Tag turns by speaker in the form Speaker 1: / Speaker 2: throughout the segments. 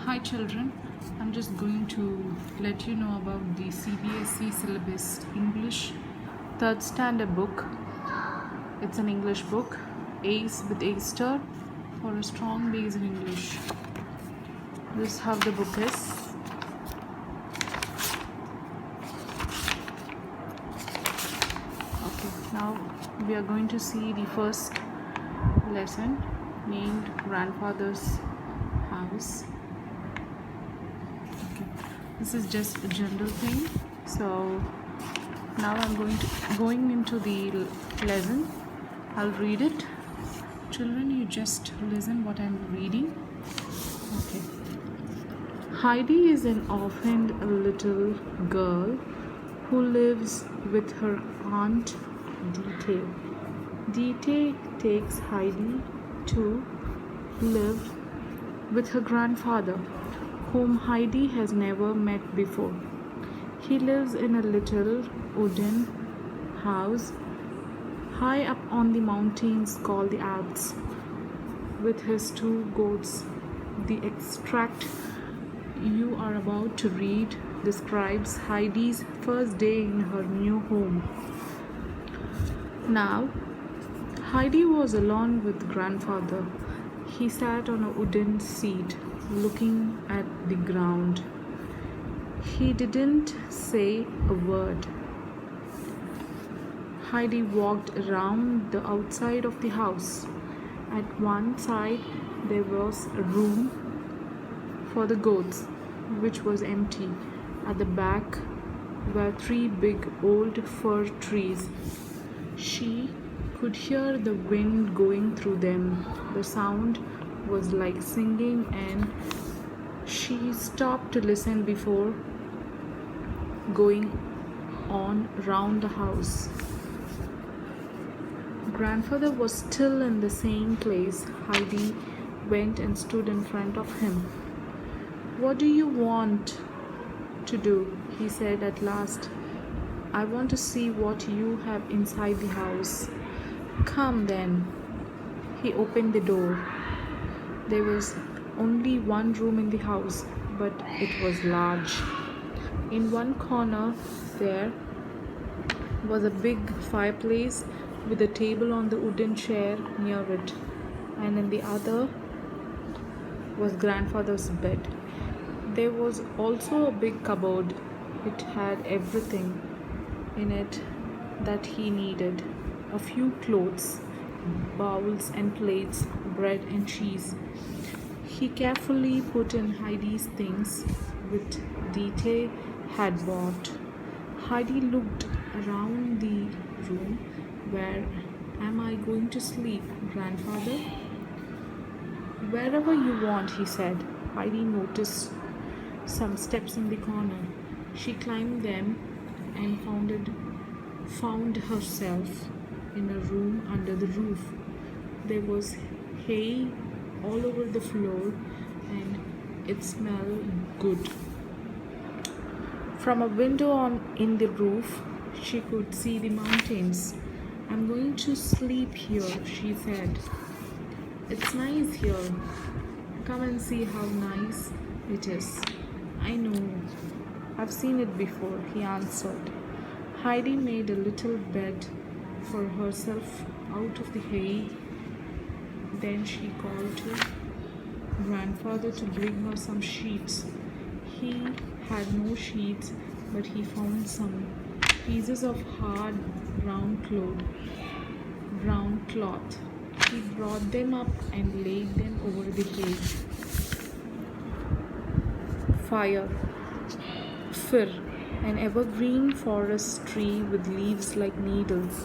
Speaker 1: Hi children, I'm just going to let you know about the CBSE syllabus English 3rd standard book. It's an English book, Ace with A star for a strong base in English. This is how the book is. Okay, now we are going to see the first lesson named Grandfather's House. This is just a general thing. So now I'm going into the lesson. I'll read it. Children, you just listen what I'm reading. Okay. Heidi is an orphaned little girl who lives with her aunt Dete. Dete takes Heidi to live with her grandfather, whom Heidi has never met before. He lives in a little wooden house high up on the mountains called the Alps with his 2 goats. The extract you are about to read describes Heidi's first day in her new home. Now, Heidi was alone with grandfather. He sat on a wooden seat looking at the ground. He didn't say a word. Heidi walked around the outside of the house. At one side there was a room for the goats, which was empty. At the back were 3 big old fir trees. She could hear the wind going through them. The sound was like singing, and she stopped to listen before going on round the house. Grandfather was still in the same place. Heidi went and stood in front of him. "What do you want to do?" he said at last. "I want to see what you have inside the house." "Come then." He opened the door. There was only one room in the house, but it was large. In one corner there was a big fireplace with a table on the wooden chair near it, and in the other was grandfather's bed. There was also a big cupboard. It had everything in it that he needed: a few clothes, bowls and plates, bread and cheese. He carefully put in Heidi's things which Dete had bought. Heidi looked around the room. "Where am I going to sleep, grandfather?" "Wherever you want," he said. Heidi noticed some steps in the corner. She climbed them and found herself in a room under the roof. There was hay all over the floor, and it smelled good. From a window in the roof, she could see the mountains. "I'm going to sleep here," she said. "It's nice here. Come and see how nice it is." "I know. I've seen it before," he answered. Heidi made a little bed for herself out of the hay. Then she called to grandfather to bring her some sheets. He had no sheets, but he found some pieces of hard brown cloth. He brought them up and laid them over the hay. Fire. Fir, an evergreen forest tree with leaves like needles.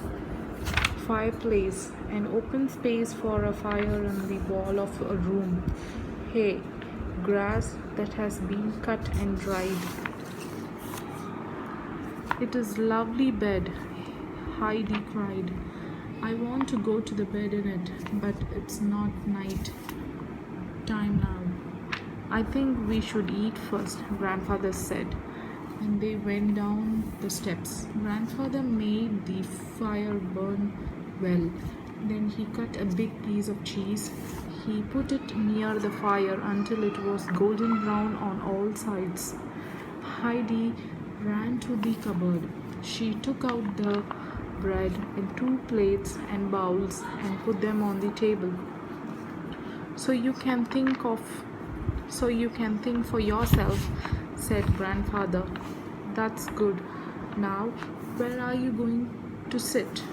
Speaker 1: Fireplace, an open space for a fire on the wall of a room. Hay, grass that has been cut and dried. "It is a lovely bed," Heidi cried. "I want to go to the bed in it, but it's not night time now." "I think we should eat first," grandfather said, and they went down the steps. Grandfather made the fire burn well. Then he cut a big piece of cheese. He put it near the fire until it was golden brown on all sides. Heidi ran to the cupboard. She took out the bread in 2 plates and bowls and put them on the table. So you can think for yourself, said grandfather. That's good. Now, where are you going to sit?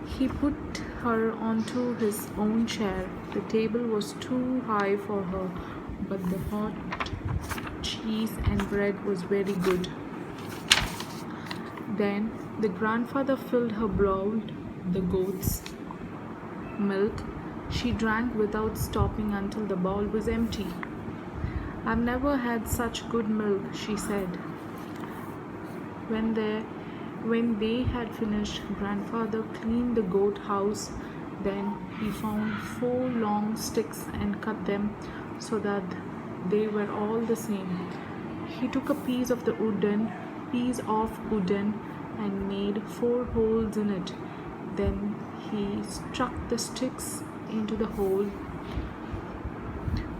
Speaker 1: He put her onto his own chair. The table was too high for her, but the hot cheese and bread was very good. Then the grandfather filled her bowl, the goat's milk. She drank without stopping until the bowl was empty. I've never had such good milk, she said. When they had finished, grandfather cleaned the goat house. Then he found 4 long sticks and cut them so that they were all the same. He took a piece of wooden and made 4 holes in it. Then he struck the sticks into the hole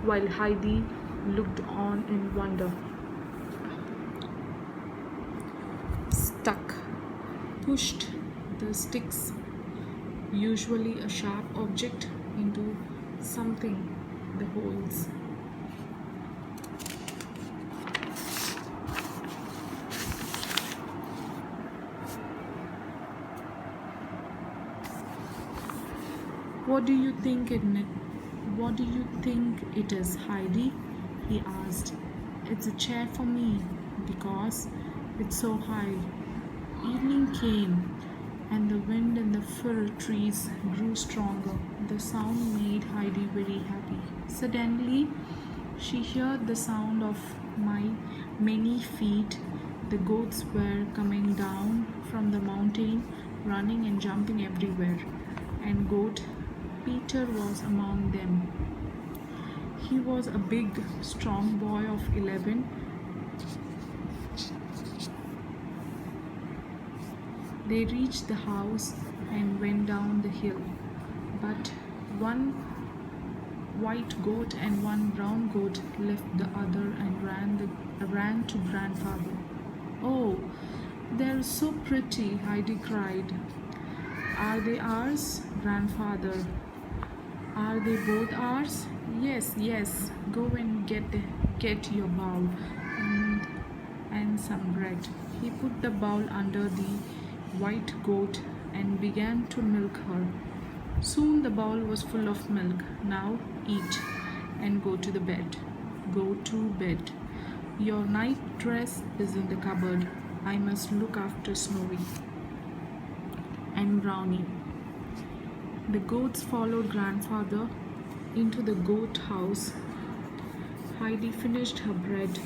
Speaker 1: while Heidi looked on in wonder. Stuck, pushed the sticks, usually a sharp object, into something, the holes. What do you think it is, Heidi? He asked. It's a chair for me, because it's so high. Evening came, and the wind in the fir trees grew stronger. The sound made Heidi very happy. Suddenly, she heard the sound of many feet. The goats were coming down from the mountain, running and jumping everywhere, and goat Peter was among them. He was a big, strong boy of 11. They reached the house and went down the hill, but one white goat and one brown goat left the other and ran to grandfather. Oh, they're so pretty, Heidi cried. Are they ours, grandfather? Are they both ours? Yes. Go and get your bowl and some bread. He put the bowl under the white goat and began to milk her. Soon the bowl was full of milk. Now eat and go to bed. Go to bed. Your night dress is in the cupboard. I must look after Snowy and Brownie. The goats followed grandfather into the goat house. Heidi finished her bread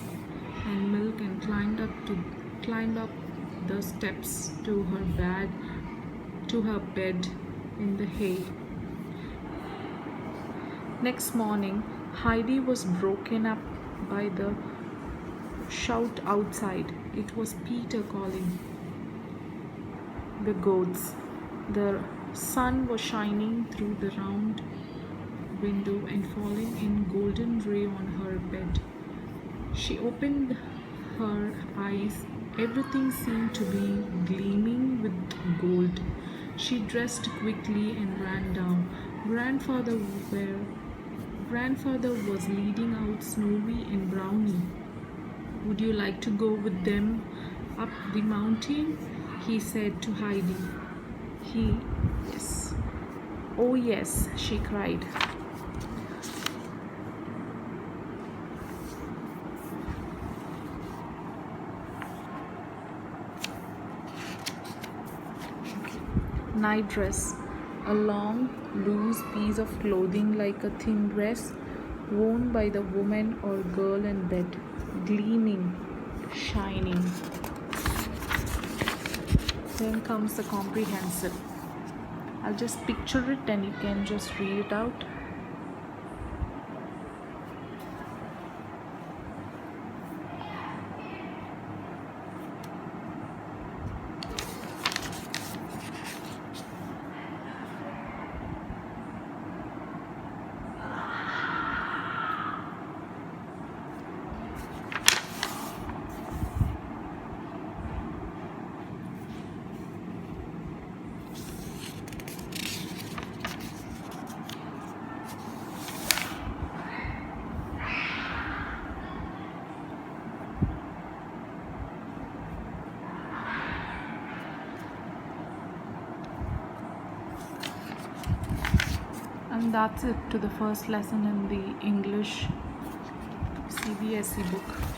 Speaker 1: and milk and climbed up the steps to her bed in the hay. Next morning, Heidi was broken up by the shout outside. It was Peter calling the goats. The sun was shining through the round window and falling in golden ray on her bed. She opened her eyes. Everything seemed to be gleaming with gold. She dressed quickly and ran down. Grandfather was leading out Snowy and Brownie. Would you like to go with them up the mountain? He said to Heidi. Yes. Oh yes, she cried. Night dress. A long, loose piece of clothing like a thin dress worn by the woman or girl in bed, gleaming, shining. Then comes the comprehensive. I'll just picture it and you can just read it out. And that's it to the first lesson in the English CBSE book.